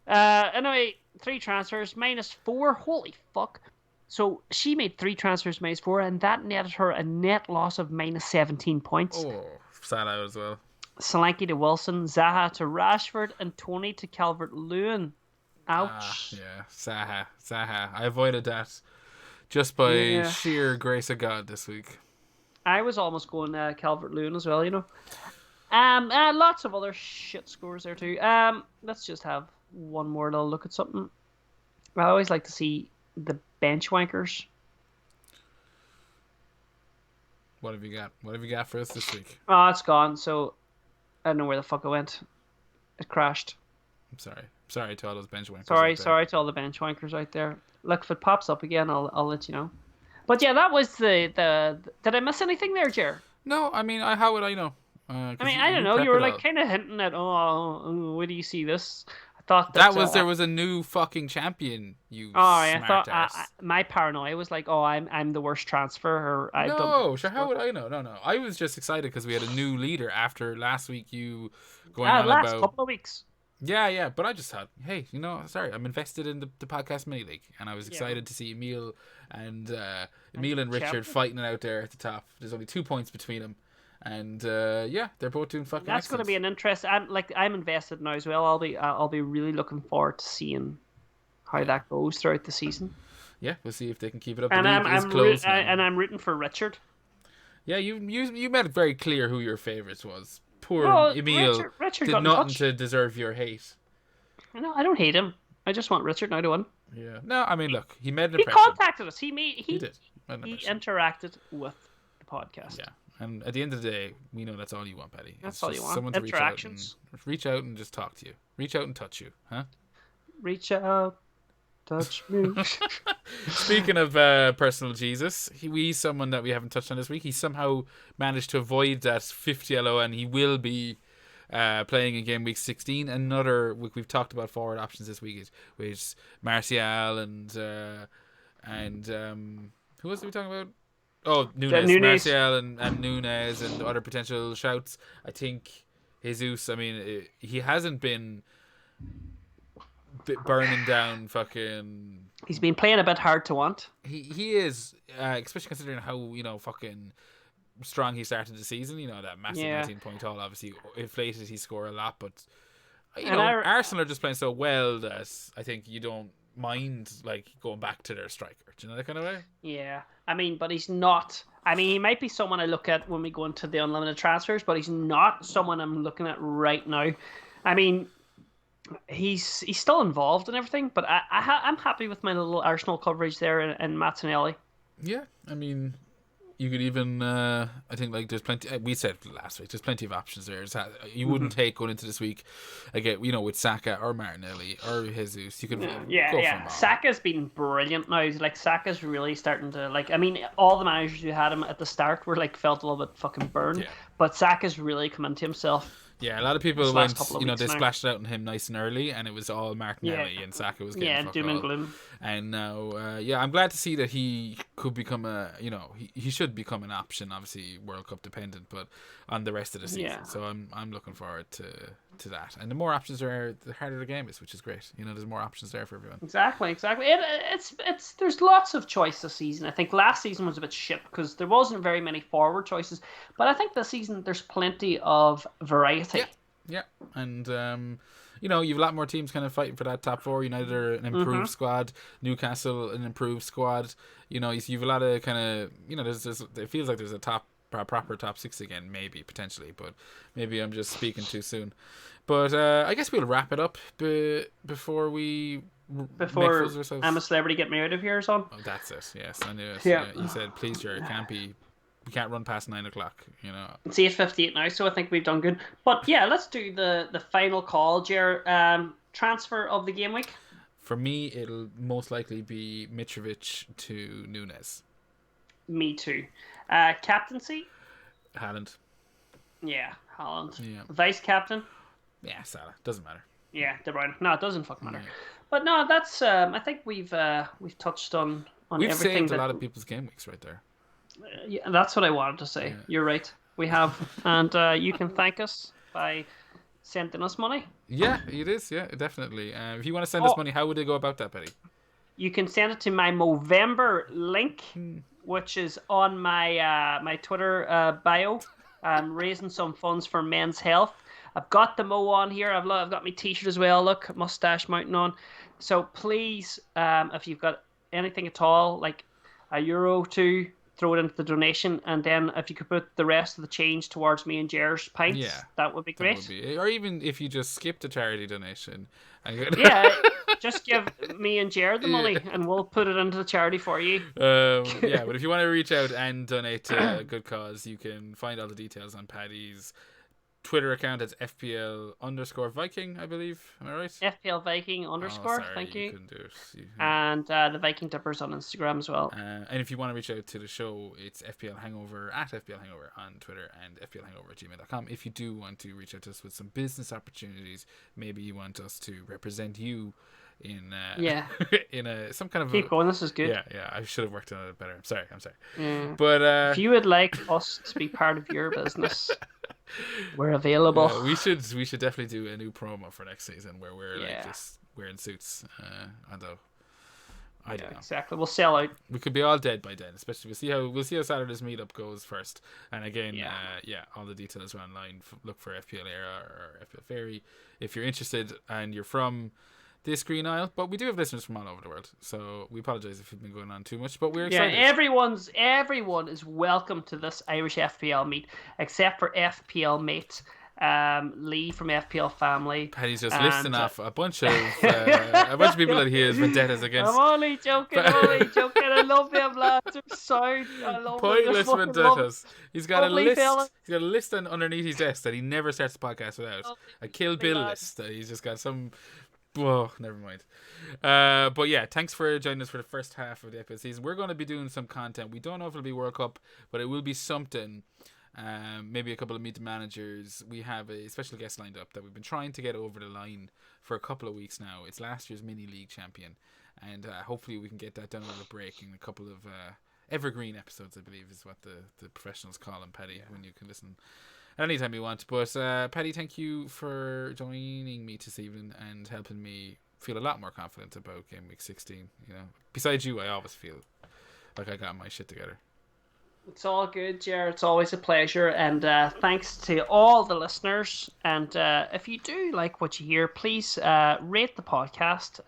Anyway, 3 transfers, -4. Holy fuck. So she made 3 transfers, -4, and that netted her a net loss of -17 points. Oh, Salah as well. Solanke to Wilson, Zaha to Rashford, and Tony to Calvert-Lewin. Ouch. Yeah, Zaha. I avoided that just by sheer grace of God this week. I was almost going Calvert-Lewin as well, you know. Lots of other shit scores there too. Let's just have one more little look at something. I always like to see the bench wankers. What have you got? What have you got for us this week? Oh, it's gone. So I don't know where the fuck it went. It crashed. I'm sorry. Sorry to all those bench wankers. Sorry to all the bench wankers out there. Look, if it pops up again, I'll let you know. But yeah, that was the. Did I miss anything there, Ger? No, I mean, how would I know? I don't know. You were like kind of hinting at, where do you see this? I thought there was a new fucking champion. I thought my paranoia was like, I'm the worst transfer. How would I know? No. I was just excited because we had a new leader after last week. You going on last about couple of weeks. Yeah, but I just thought, hey, I'm invested in the podcast mini league, and I was excited to see Emil and Richard fighting it out there at the top. There's only 2 points between them. And they're both doing fucking. That's going to be an interest. I'm invested now as well. I'll be really looking forward to seeing how that goes throughout the season. Yeah, we'll see if they can keep it up. And I'm rooting for Richard. Yeah, you made it very clear who your favourites was. Poor Emil Richard did nothing to deserve your hate. No, I don't hate him. I just want Richard now to win. Yeah. No, I mean, look, he made an impression. He contacted us. He did. He interacted with the podcast. Yeah. And at the end of the day, we know that's all you want, Paddy. That's all you want. Someone to reach out and just talk to you. Reach out and touch you, huh? Reach out, touch me. Speaking of personal Jesus, he's someone that we haven't touched on this week. He somehow managed to avoid that 50 LO, and he will be playing in game week 16. Another week we've talked about forward options this week, which Martial and who else are we talking about? Oh, Nunes. Martial and Nunes and other potential shouts. I think Jesus, I mean, he hasn't been burning down fucking... He's been playing a bit hard to want. He is, especially considering how, fucking strong he started the season. That massive 19-point haul obviously inflated his score a lot, but Arsenal are just playing so well that I think you don't mind going back to their striker. Do you know that kind of way? Yeah. I mean, but he's not. I mean, he might be someone I look at when we go into the unlimited transfers, but he's not someone I'm looking at right now. I mean, he's still involved in everything, but I'm happy with my little Arsenal coverage there in Martinelli. Yeah, I mean, you could even, I think, there's plenty, we said last week, there's plenty of options there. You wouldn't take going into this week, again, with Saka or Martinelli or Jesus. You could go from all. Saka's been brilliant now. Saka's really starting to, I mean, all the managers who had him at the start were, felt a little bit fucking burned. Yeah. But Saka's really come into himself. Yeah, a lot of people this went, last couple of they weeks now. splashed out on him nice and early, and it was all Martinelli, Yeah. and Saka was getting Yeah, fuck doom all. and gloom. And now, I'm glad to see that he could become he should become an option, obviously World Cup dependent, but on the rest of the season. Yeah. So I'm looking forward to that. And the more options there are, the harder the game is, which is great. There's more options there for everyone. Exactly. It's there's lots of choice this season. I think last season was a bit shit because there wasn't very many forward choices, but I think this season there's plenty of variety. Yeah. And you've a lot more teams kind of fighting for that top four. United are an improved squad. Newcastle an improved squad. You've a lot of kind of there's it feels like there's a proper top six again, maybe potentially, but maybe I'm just speaking too soon. But I guess we'll wrap it up before we. Before I'm a Celebrity Get Me Out of Here, son. Oh, that's it. Yes, I knew it. Yeah. You said, please, Jerry, we can't run past 9 o'clock. It's 8:58 now, so I think we've done good. But yeah, let's do the final call, Jer. Transfer of the game week. For me, it'll most likely be Mitrovic to Nunes. Me too. Captaincy. Haaland. Yeah, Haaland. Yeah. Vice captain. Yeah, Salah. Doesn't matter. Yeah, De Bruyne. No, it doesn't fucking matter. Yeah. But no, that's. I think we've touched on we've everything. Saved a lot of people's game weeks right there. Yeah, that's what I wanted to say. Yeah. You're right. We have, and you can thank us by sending us money. Yeah, it is. Yeah, definitely. If you want to send us money, how would they go about that, Paddy? You can send it to my Movember link, which is on my my Twitter bio. I'm raising some funds for men's health. I've got the Mo on here. I've got my T-shirt as well. Look, mustache mountain on. So please, if you've got anything at all, like €1 or 2, throw it into the donation, and then if you could put the rest of the change towards me and Ger's pints, that would be great. Or even if you just skip the charity donation. Just give me and Ger the money, and we'll put it into the charity for you. But if you want to reach out and donate to a good cause, you can find all the details on Paddy's Twitter account. It's FPL_Viking, I believe. Am I right? FPL Viking _. Sorry, thank you. Couldn't do it. And the Viking Dippers on Instagram as well. And if you want to reach out to the show, it's FPL Hangover at FPL Hangover on Twitter and FPLHangover@gmail.com. If you do want to reach out to us with some business opportunities, maybe you want us to represent you in some kind of keep going. This is good. Yeah. I should have worked on it better. I'm sorry. Yeah. But if you would like us to be part of your business, we're available. We should definitely do a new promo for next season where we're like just wearing suits. Although I don't know exactly, we'll sell out. We could be all dead by then. Especially we'll see how Saturday's meetup goes first. And again, all the details are online. Look for FPL Era or FPL Fairy if you're interested and you're from this Green Isle, but we do have listeners from all over the world, so we apologize if we've been going on too much, but we're excited. Everyone is welcome to this Irish FPL meet, except for FPL mate Lee from FPL family. Paddy's just listing off a bunch of people that he has vendettas against. I'm only joking. I love them lads. They're sound. I love pointless vendettas. He's got a list. Fella. He's got a list underneath his desk that he never starts the podcast without. A Kill Bill list that he's just got some. Whoa, never mind. But yeah, thanks for joining us for the first half of the FPL season. We're going to be doing some content. We don't know if it'll be World Cup, but it will be something. Maybe a couple of Meet the Managers. We have a special guest lined up that we've been trying to get over the line for a couple of weeks now. It's last year's mini league champion, and hopefully we can get that done over the break in a couple of evergreen episodes, I believe is what the professionals call them, Paddy, when you can listen anytime you want. But Paddy, thank you for joining me this evening and helping me feel a lot more confident about game week 16. Besides you, I always feel like I got my shit together. It's all good, Ger. It's always a pleasure, and thanks to all the listeners. And if you do like what you hear, please rate the podcast.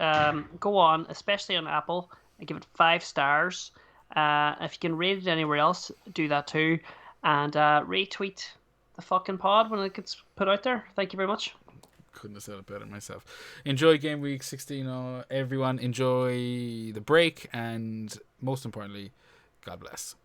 Go on, especially on Apple, and give it 5 stars. If you can rate it anywhere else, do that too, and retweet the fucking pod when it gets put out there. Thank you very much. Couldn't have said it better myself. Enjoy game week 16, everyone. Enjoy the break, and most importantly, God bless.